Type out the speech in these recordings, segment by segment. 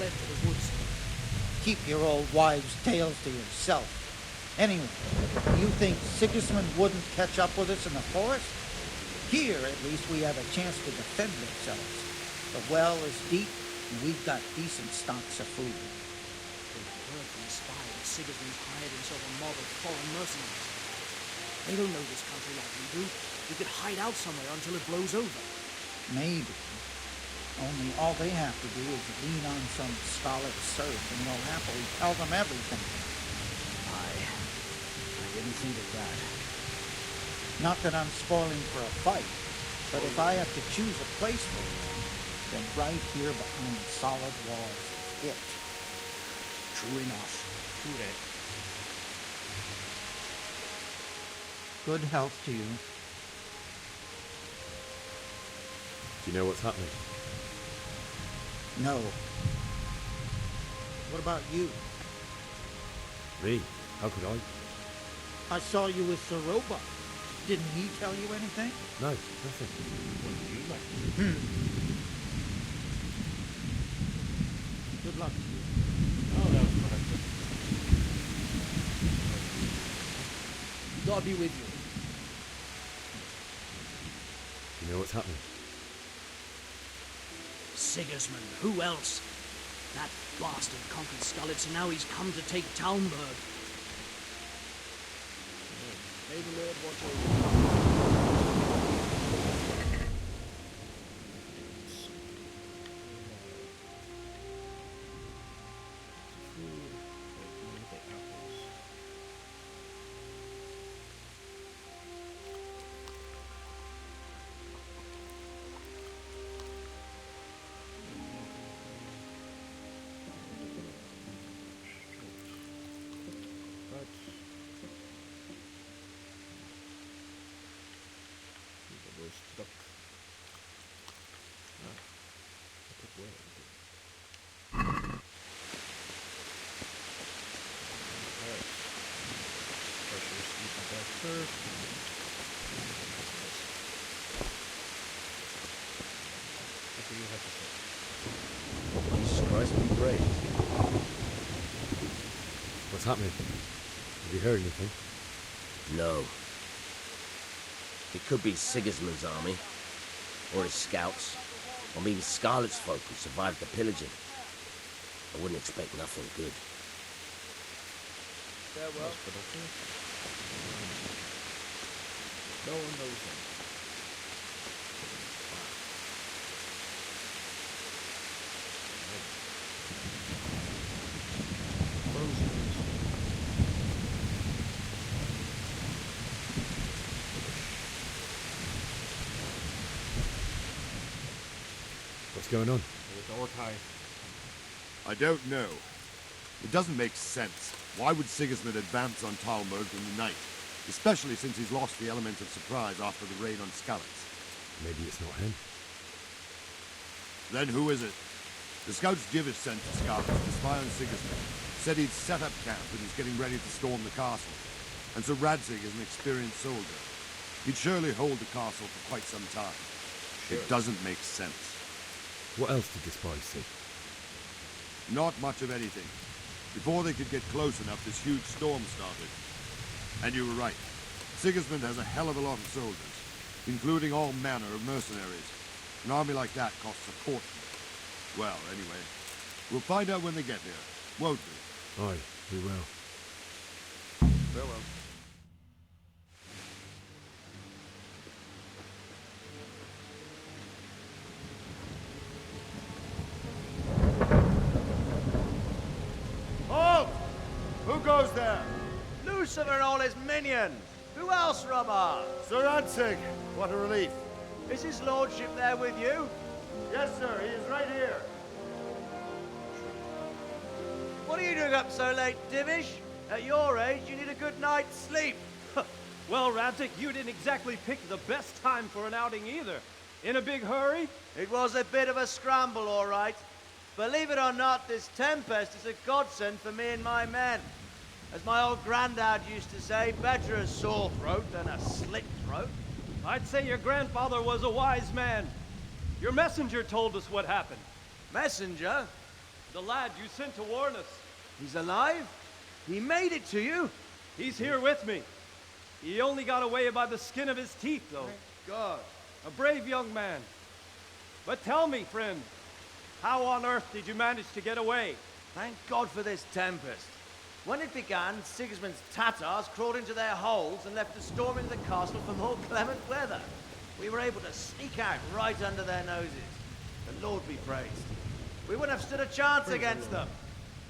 fled to the woods. Keep your old wives' tales to yourself. Anyway, you think Sigismund wouldn't catch up with us in the forest? Here, at least, we have a chance to defend ourselves. The well is deep, and we've got decent stocks of food. They've heard from the spy that Sigismund's hired himself a mob of foreign mercenaries. They don't know this country like we do. We could hide out somewhere until it blows over. Maybe. Only all they have to do is lean on some stolid serf, and we'll happily tell them everything. I didn't think of that. Not that I'm spoiling for a fight, but if I have to choose a place for one, then right here behind solid walls is it. True enough. True that. Good health to you. Do you know what's happening? No. What about you? Me? How could I? I saw you with Soroba. Didn't he tell you anything? No, nothing. What do you like? Good luck to you. Oh, that was what I said. God be with you. You know what's happening? Sigismund, who else? That bastard conquered Skalitz, and now he's come to take Talmberg. May the Lord watch over Stuck. Jesus Christ, be brave. What's happening? Have you heard anything? No. It could be Sigismund's army, or his scouts, or maybe Scarlet's folk who survived the pillaging. I wouldn't expect nothing good. farewell. No one knows him. What's going on? I don't know. It doesn't make sense. Why would Sigismund advance on Talmberg in the night? Especially since he's lost the element of surprise after the raid on Skalitz. Maybe it's not him. Then who is it? The scouts Divish sent to Skalitz to spy on Sigismund said he'd set up camp and he's getting ready to storm the castle. And so Radzig is an experienced soldier. He'd surely hold the castle for quite some time. It doesn't make sense. What else did the spies see? Not much of anything. Before they could get close enough, this huge storm started. And you were right. Sigismund has a hell of a lot of soldiers, including all manner of mercenaries. An army like that costs a fortune. Well, anyway, we'll find out when they get here, won't we? Aye, we will. Farewell. Halt! Who goes there? Lucifer and all his minions. Who else, Rubber? Sir Radzig, what a relief. Is his lordship there with you? Yes, sir, he is right here. What are you doing up so late, Divish? At your age, you need a good night's sleep. Well, Radzig, you didn't exactly pick the best time for an outing either. In a big hurry? It was a bit of a scramble, all right. Believe it or not, this tempest is a godsend for me and my men. As my old granddad used to say, better a sore throat than a slit throat. I'd say your grandfather was a wise man. Your messenger told us what happened. Messenger? The lad you sent to warn us. He's alive? He made it to you? He's here with me. He only got away by the skin of his teeth, though. Thank God. A brave young man. But tell me, friend, how on earth did you manage to get away? Thank God for this tempest. When it began, Sigismund's Tatars crawled into their holes and left a storm into the castle for more clement weather. We were able to sneak out right under their noses. The Lord be praised. We wouldn't have stood a chance against them.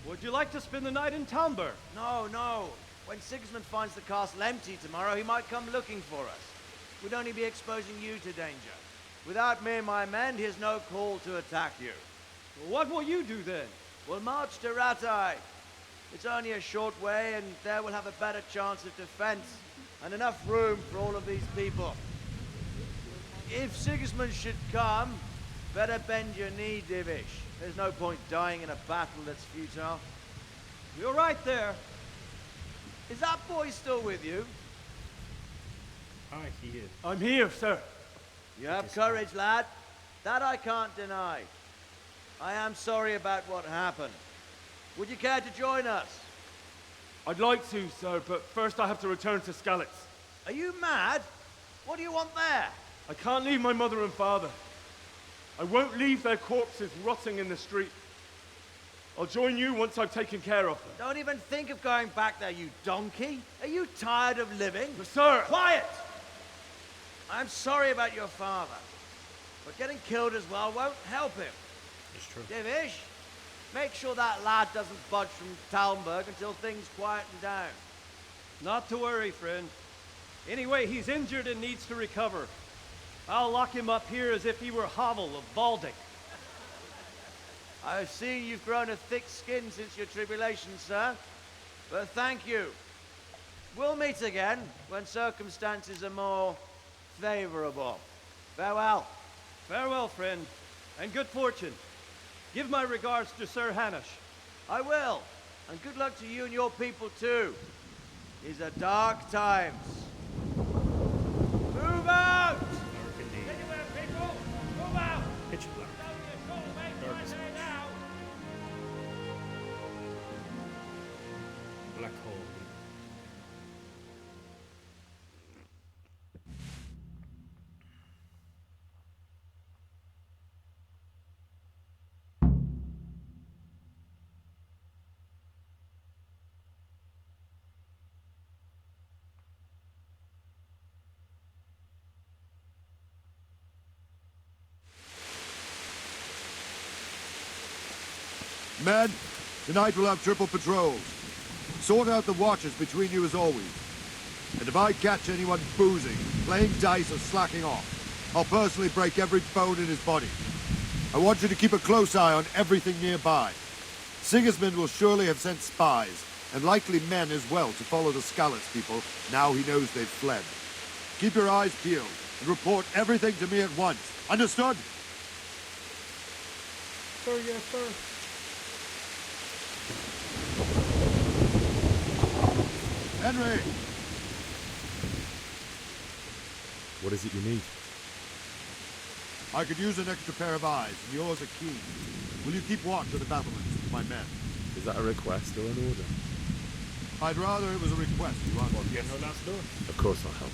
Would you like to spend the night in Talmberg? No, no. When Sigismund finds the castle empty tomorrow, he might come looking for us. We'd only be exposing you to danger. Without me and my men, he has no call to attack you. What will you do then? We'll march to Ratai. It's only a short way, and there we'll have a better chance of defense, and enough room for all of these people. If Sigismund should come, better bend your knee, Divish. There's no point dying in a battle that's futile. You're right there. Is that boy still with you? Aye, he is. I'm here, sir. You have courage, lad. That I can't deny. I am sorry about what happened. Would you care to join us? I'd like to, sir, but first I have to return to Skalitz. Are you mad? What do you want there? I can't leave my mother and father. I won't leave their corpses rotting in the street. I'll join you once I've taken care of them. Don't even think of going back there, you donkey. Are you tired of living? But sir! Quiet! I'm sorry about your father, but getting killed as well won't help him. It's true. Divish, make sure that lad doesn't budge from Talmberg until things quieten down. Not to worry, friend. Anyway, he's injured and needs to recover. I'll lock him up here as if he were Havel of Baldic. I've seen you've grown a thick skin since your tribulation, sir. But thank you. We'll meet again when circumstances are more favorable. Farewell. Farewell, friend, and good fortune. Give my regards to Sir Hanush. I will. And good luck to you and your people, too. These are dark times. Move out! Dark indeed. Anywhere, people! Move out! Pitch black. Dark as much. Black hole. Men, tonight we'll have triple patrols. Sort out the watches between you as always. And if I catch anyone boozing, playing dice or slacking off, I'll personally break every bone in his body. I want you to keep a close eye on everything nearby. Sigismund will surely have sent spies, and likely men as well, to follow the Skalitz people now he knows they've fled. Keep your eyes peeled, and report everything to me at once. Understood? Sir, yes, sir. Henry! What is it you need? I could use an extra pair of eyes, and yours are keen. Will you keep watch of the battlements with my men? Is that a request or an order? I'd rather it was a request you answered. Get no last door. Of course I'll help.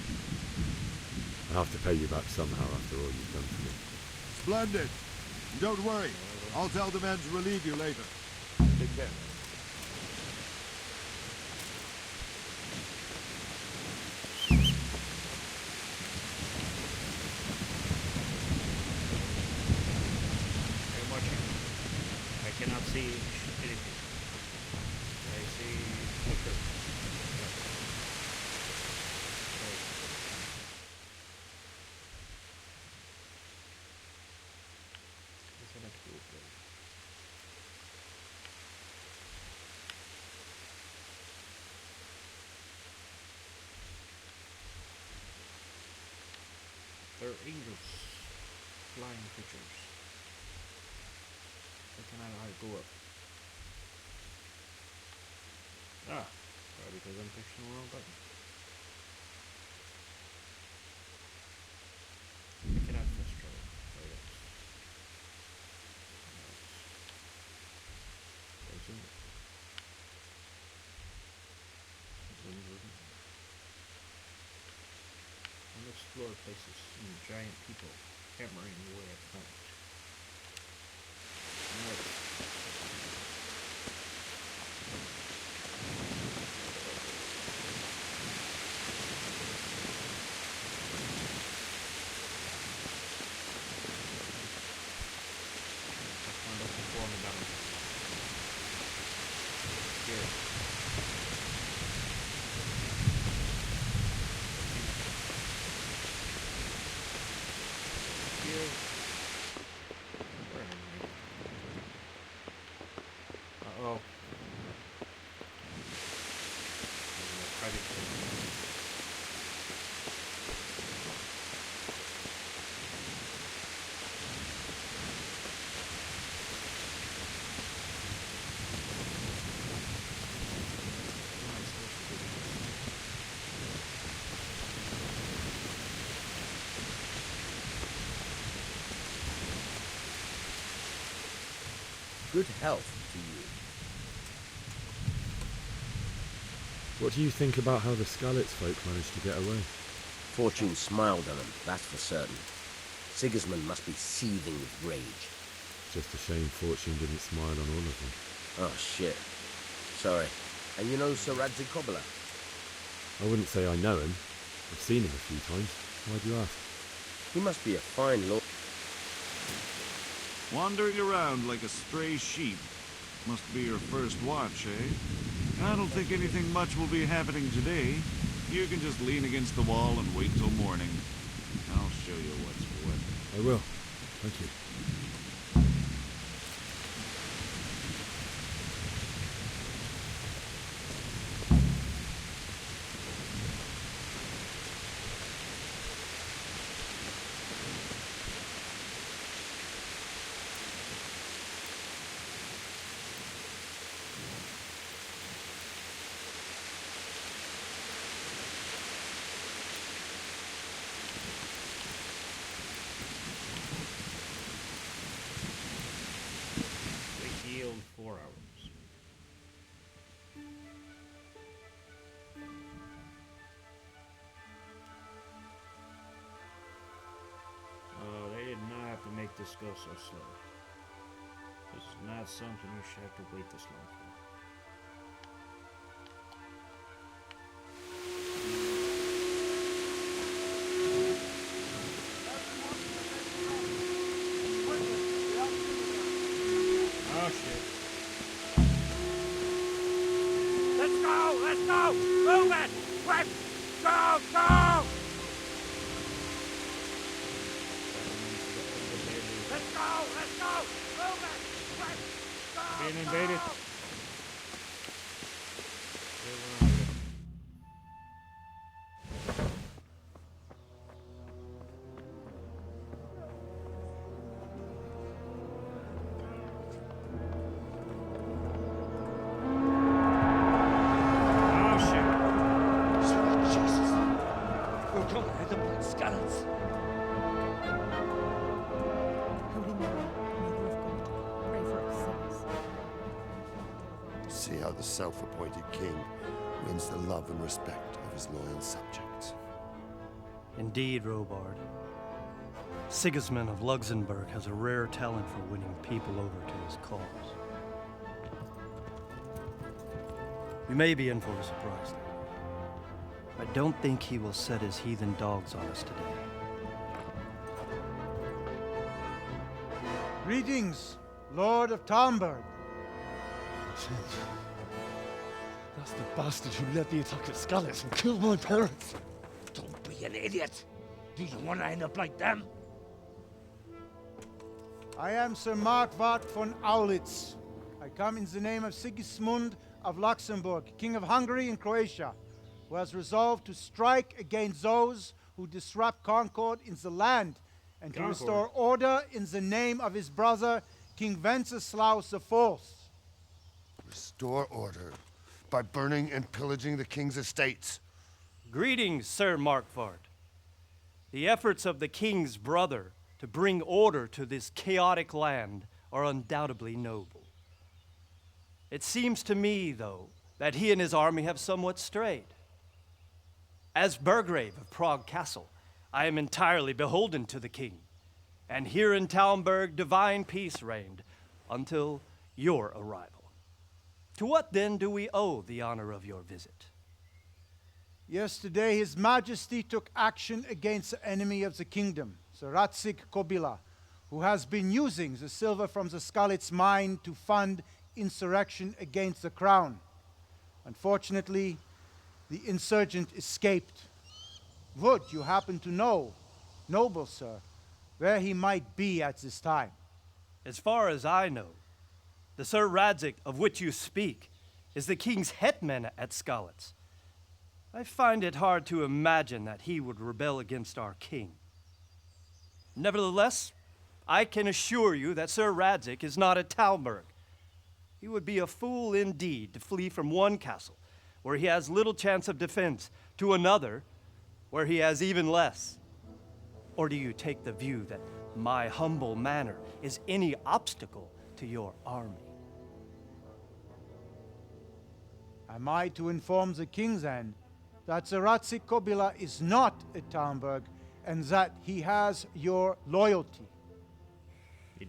I have to pay you back somehow after all you've done for me. Splendid. Don't worry. I'll tell the men to relieve you later. Take care. I'm watching. I cannot see anything. I see flicker. They're angels, flying creatures. Why can I not go up? Ah, probably because I'm pushing the wrong button. I cannot fast travel. Oh, yes. explore places and giant people hammering away at homes. Uh-oh. Good health to you. What do you think about how the Skalitz folk managed to get away? Fortune smiled on him, that's for certain. Sigismund must be seething with rage. Just a shame Fortune didn't smile on all of them. Oh, shit. Sorry. And you know Sir Radzi Kobbler? I wouldn't say I know him. I've seen him a few times. Why do you ask? He must be a fine lord. Wandering around like a stray sheep. Must be your first watch, eh? I don't think anything much will be happening today. You can just lean against the wall and wait till morning. I'll show you what's what. I will. Thank you. They healed 4 hours. Oh, they did not have to make this go so slow. This is not something you should have to wait this long for. Oh shit. Let's go! Let's go! Move it! Quick! Go! Go! Let's go! Let's go! Move it! Quick! Go! Being invaded. Go! Oh shit. Sweet Jesus! We're gonna hit the blood skeletons! Holy Mary, Mother of God, pray for us sinners. See how the self-appointed king wins the love and respect of his loyal subjects. Indeed, Robard. Sigismund of Luxembourg has a rare talent for winning people over to his cause. You may be in for a surprise, though. I don't think he will set his heathen dogs on us today. Greetings, Lord of Talmberg. That's the bastard who led the attack at Skalitz and killed my parents. Don't be an idiot! Do you want to end up like them? I am Sir Markwart von Aulitz. I come in the name of Sigismund of Luxembourg, King of Hungary and Croatia, who has resolved to strike against those who disrupt concord in the land and to restore order in the name of his brother, King Wenceslaus IV. Restore order by burning and pillaging the king's estates. Greetings, Sir Markwart. The efforts of the king's brother to bring order to this chaotic land are undoubtedly noble. It seems to me, though, that he and his army have somewhat strayed. As Burgrave of Prague Castle, I am entirely beholden to the king, and here in Talmberg divine peace reigned until your arrival. To what then do we owe the honor of your visit? Yesterday, His Majesty took action against the enemy of the kingdom, the Ratsik Kobila, who has been using the silver from the Skalitz mine to fund insurrection against the crown. Unfortunately, the insurgent escaped. Would you happen to know, noble sir, where he might be at this time? As far as I know, the Sir Radzik of which you speak is the king's hetman at Skalitz. I find it hard to imagine that he would rebel against our king. Nevertheless, I can assure you that Sir Radzik is not at Talmberg. He would be a fool indeed to flee from one castle, where he has little chance of defense, to another, where he has even less. Or do you take the view that my humble manner is any obstacle to your army? Am I to inform the king then that the Ratsik Kobila is not at Talmberg and that he has your loyalty?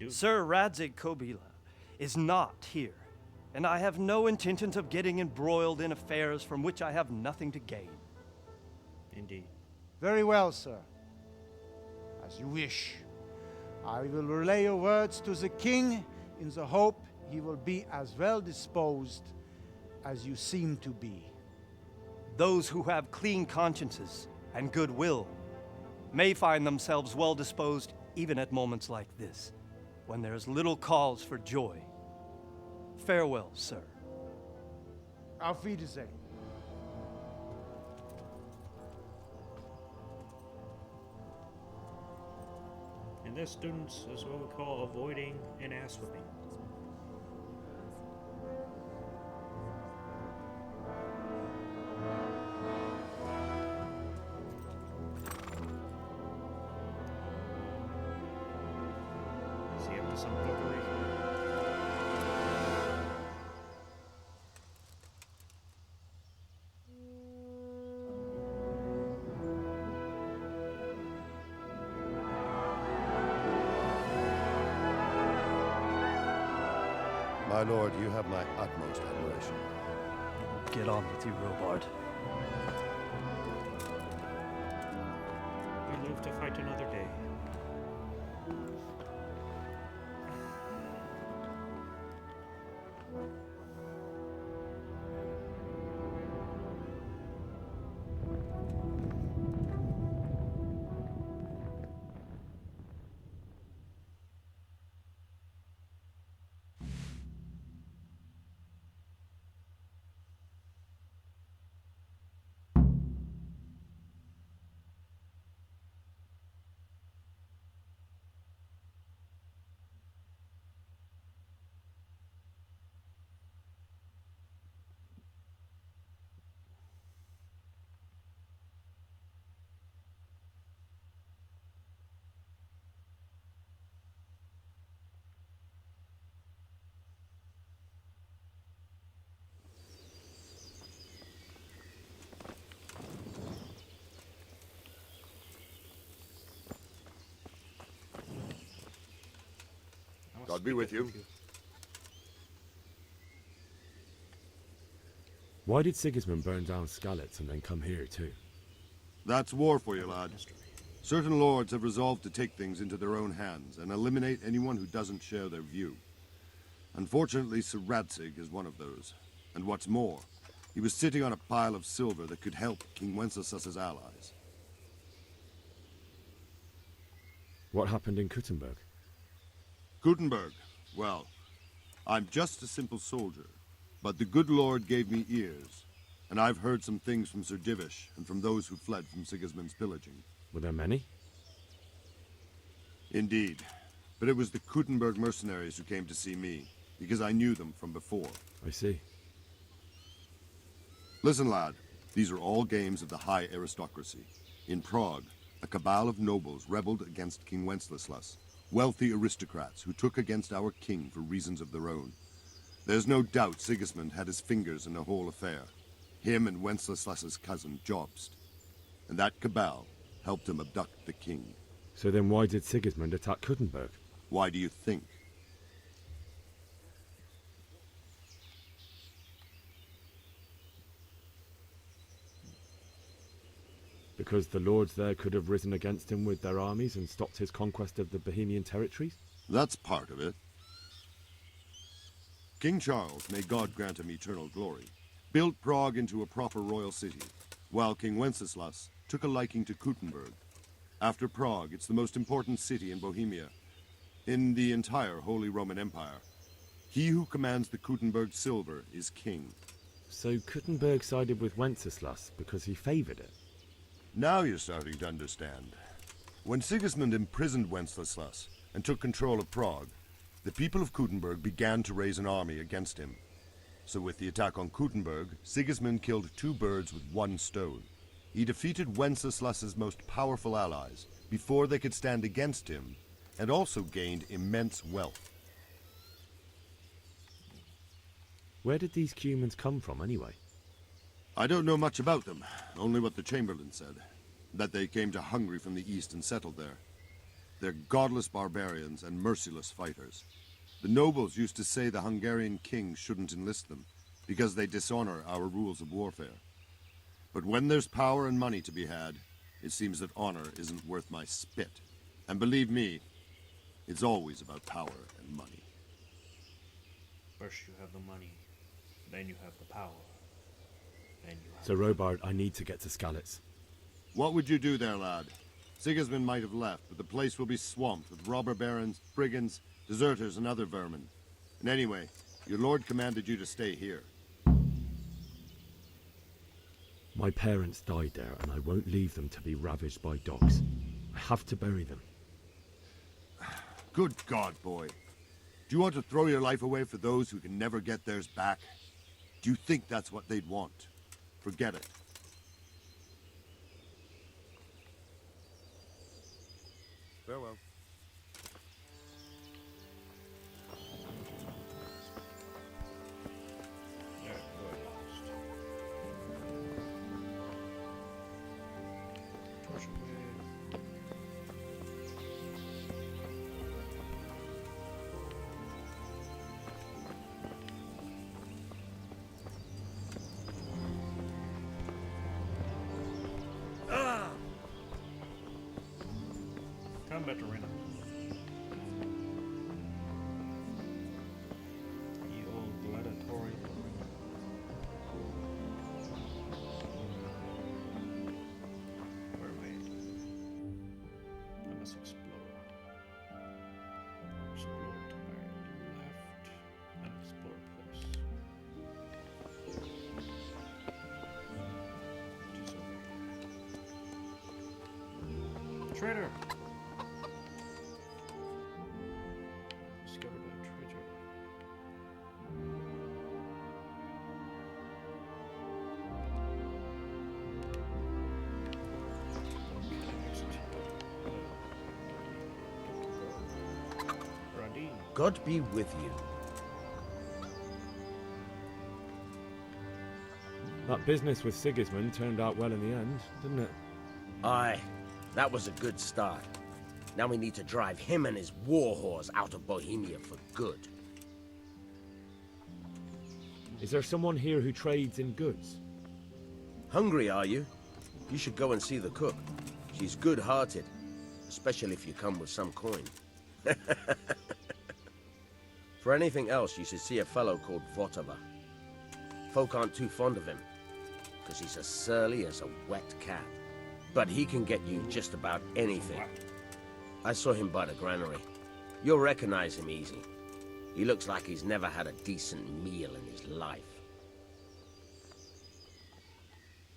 Sir Radzik Kobila is not here, and I have no intentions of getting embroiled in affairs from which I have nothing to gain. Indeed. Very well, sir. As you wish. I will relay your words to the king in the hope he will be as well disposed as you seem to be. Those who have clean consciences and goodwill may find themselves well disposed even at moments like this, when there is little cause for joy. Farewell, sir. Auf Wiedersehen. And this, students, is what we call avoiding an ass whipping. Is he up to some cookery? My lord, you have my utmost admiration. Get on with you, Robard. We live to fight another day. God be with you. Why did Sigismund burn down Skalitz and then come here too? That's war for you, lad. Certain lords have resolved to take things into their own hands and eliminate anyone who doesn't share their view. Unfortunately, Sir Radzig is one of those. And what's more, he was sitting on a pile of silver that could help King Wenceslas's allies. What happened in Kuttenberg? Gutenberg, well, I'm just a simple soldier, but the good Lord gave me ears, and I've heard some things from Sir Divish and from those who fled from Sigismund's pillaging. Were there many? Indeed, but it was the Kuttenberg mercenaries who came to see me, because I knew them from before. I see. Listen, lad, these are all games of the high aristocracy. In Prague, a cabal of nobles rebelled against King Wenceslas, wealthy aristocrats who took against our king for reasons of their own. There's no doubt Sigismund had his fingers in the whole affair. Him and Wenceslas's cousin, Jobst. And that cabal helped him abduct the king. So then why did Sigismund attack Kuttenberg? Why do you think? Because the lords there could have risen against him with their armies and stopped his conquest of the Bohemian territories? That's part of it. King Charles, may God grant him eternal glory, built Prague into a proper royal city, while King Wenceslas took a liking to Kuttenberg. After Prague, it's the most important city in Bohemia, in the entire Holy Roman Empire. He who commands the Kuttenberg silver is king. So Kuttenberg sided with Wenceslas because he favored it? Now you're starting to understand. When Sigismund imprisoned Wenceslas and took control of Prague, the people of Kuttenberg began to raise an army against him. So with the attack on Kuttenberg, Sigismund killed 2 birds with 1 stone. He defeated Wenceslas's most powerful allies before they could stand against him, and also gained immense wealth. Where did these Cumans come from anyway? I don't know much about them, only what the Chamberlain said, that they came to Hungary from the east and settled there. They're godless barbarians and merciless fighters. The nobles used to say the Hungarian king shouldn't enlist them, because they dishonor our rules of warfare. But when there's power and money to be had, it seems that honor isn't worth my spit. And believe me, it's always about power and money. First you have the money, then you have the power. So, Robard, I need to get to Skalitz. What would you do there, lad? Sigismund might have left, but the place will be swamped with robber barons, brigands, deserters, and other vermin. And anyway, your lord commanded you to stay here. My parents died there, and I won't leave them to be ravaged by dogs. I have to bury them. Good God, boy. Do you want to throw your life away for those who can never get theirs back? Do you think that's what they'd want? Forget it. Farewell. Combat arena. The old gladiatorial arena. Where am I at? I must explore. Explore to my left and explore place. What is over here? Traitor! Discovered a treasure. God be with you. That business with Sigismund turned out well in the end, didn't it? Aye, that was a good start. Now we need to drive him and his war horse out of Bohemia for good. Is there someone here who trades in goods? Hungry, are you? You should go and see the cook. She's good-hearted, especially if you come with some coin. For anything else, you should see a fellow called Votava. Folk aren't too fond of him, because he's as surly as a wet cat. But he can get you just about anything. I saw him by the granary. You'll recognize him easy. He looks like he's never had a decent meal in his life.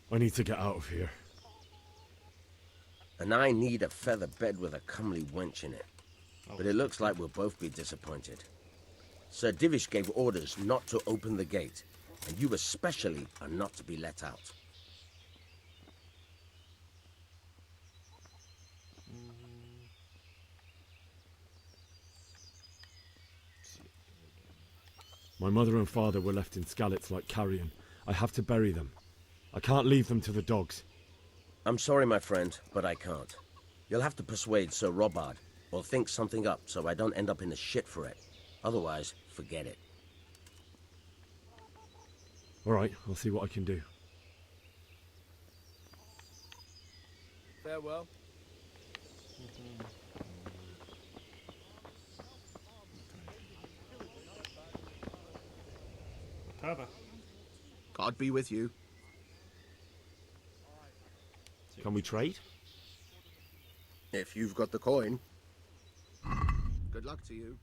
I need to get out of here. And I need a feather bed with a comely wench in it. But it looks like we'll both be disappointed. Sir Divish gave orders not to open the gate, and you especially are not to be let out. My mother and father were left in Skalitz like carrion. I have to bury them. I can't leave them to the dogs. I'm sorry, my friend, but I can't. You'll have to persuade Sir Robard, or think something up so I don't end up in the shit for it. Otherwise, forget it. All right, I'll see what I can do. Farewell. Taba. God be with you. Can we trade? If you've got the coin. Good luck to you.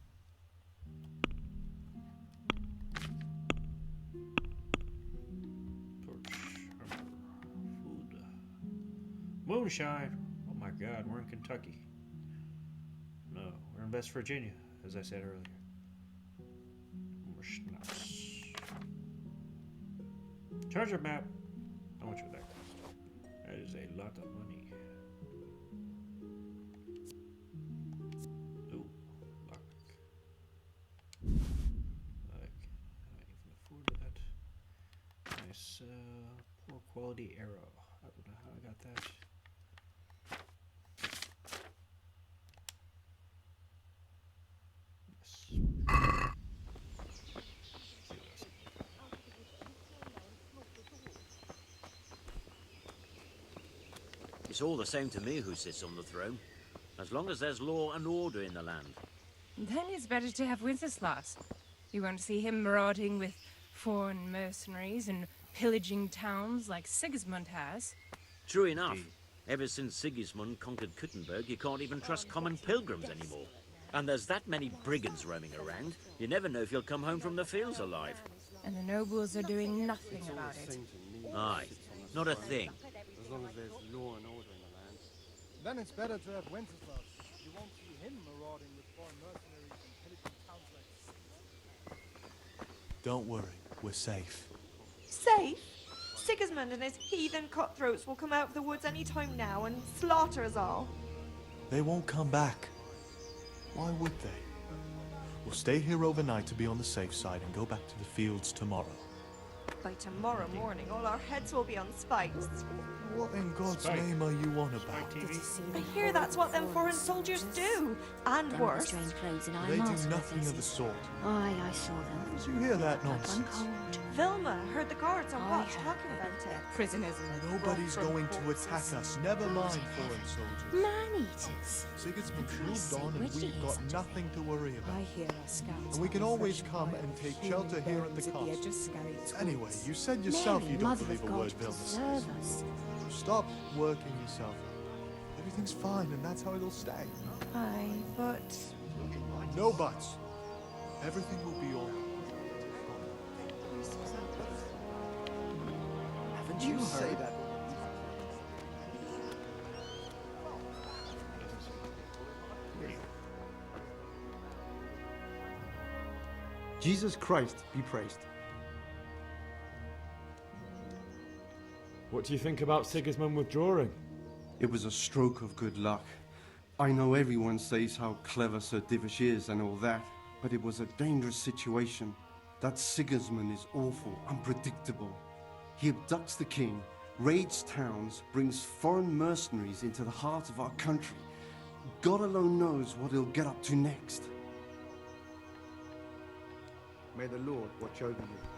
Food. Moonshine. Oh my God, we're in Kentucky. No, we're in West Virginia, as I said earlier. More schnapps. Treasure map. How much would that cost? That is a lot of money. Ooh, luck. I can afford that. Nice, poor quality arrow. I don't know how I got that. It's all the same to me who sits on the throne, as long as there's law and order in the land. Then it's better to have Wenceslas. You won't see him marauding with foreign mercenaries and pillaging towns like Sigismund has. True enough. Ever since Sigismund conquered Kuttenberg, you can't even trust common pilgrims anymore. And there's that many brigands roaming around, you never know if you'll come home from the fields alive. And the nobles are doing nothing about it. Aye, not a thing. As long as there's law and order in the land. Then it's better to have Wenceslas. You won't see him marauding with foreign mercenaries and pillaging towns like Don't worry, we're safe. Safe? Sigismund and his heathen cutthroats will come out of the woods any time now and slaughter us all. They won't come back. Why would they? We'll stay here overnight to be on the safe side and go back to the fields tomorrow. By tomorrow morning, all our heads will be on spikes. What in God's name are you on about? I hear that's what them foreign soldiers do. And worse. They do nothing of the sort. Aye, I saw them. Did you hear that nonsense? Vilma heard the guards on watch talking about it. Prisoners. Nobody's going to attack us, never mind foreign soldiers. Man-eaters. Sigismund's moved on and we've got nothing to worry about. I hear our scouts. And we can always come and take shelter here at the castle. Anyway, you said yourself you don't believe a word Vilma says. Stop working yourself. Everything's fine and that's how it'll stay. Aye, but... No buts. Everything will be all right. Haven't you say that? Jesus Christ be praised. What do you think about Sigismund withdrawing? It was a stroke of good luck. I know everyone says how clever Sir Divish is and all that, but it was a dangerous situation. That Sigismund is awful, unpredictable. He abducts the king, raids towns, brings foreign mercenaries into the heart of our country. God alone knows what he'll get up to next. May the Lord watch over you.